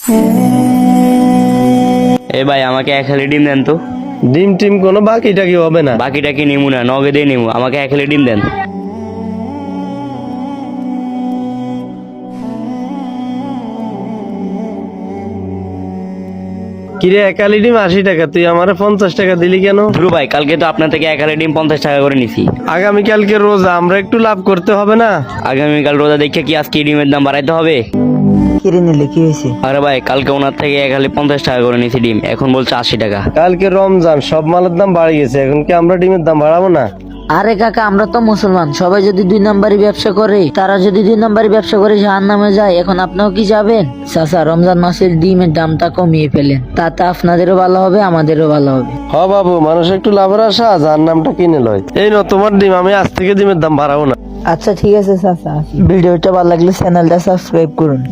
এ ভাই আমাকে 1 হালি ডিম দেন তো। ডিম টিম কোনো বাকিটা কি হবে না? বাকিটা কি নিমু না, নগদে নিমু, আমাকে 1 হালি ডিম দেন। কিরে একালি ডিম 80 টাকা, তুই আমারে 50 টাকা দিলি কেন? ধুরু ভাই, কালকে তো আপনার থেকে 1 হালি ডিম 50 টাকা করে নিছি। আগামীকালকে রোজা, আমরা একটু লাভ করতে হবে না? আগামীকাল রোজা দেখে কি আজকে ডিমের দাম বাড়াইতে হবে? কিরে নিলে কি হয়েছে? আরে ভাই, কালকে ওনার থেকে 1 হালি 50 টাকা করে নিছি ডিম, এখন বলছে 80 টাকা। কালকে রমজান, সব মালের দাম বাড়ে গেছে, এখন কি আমরা ডিমের দাম বাড়াবো না? আরে কাকা, আমরা তো মুসলমান, সবাই যদি 2 নাম্বারি ব্যবসা করে, তারা যদি 2 নাম্বারি ব্যবসা করে জাহান্নামে যায়, এখন আপনিও কি যাবেন? চাচা, রমজান মাসের ডিমের দামটা কমিয়ে ফেলেন, তাতে আপনাদেরও ভালো হবে, আমাদেরও ভালো হবে। হ বাবু, মানুষ একটু লাভের আশা যার নামটা কিনে লয়। এই নো তোমার ডিম, আমি আজ থেকে ডিমের দাম বাড়াবো না। আচ্ছা ঠিক আছে চাচা, ভিডিওটা ভালো লাগলে চ্যানেলটা সাবস্ক্রাইব করুন।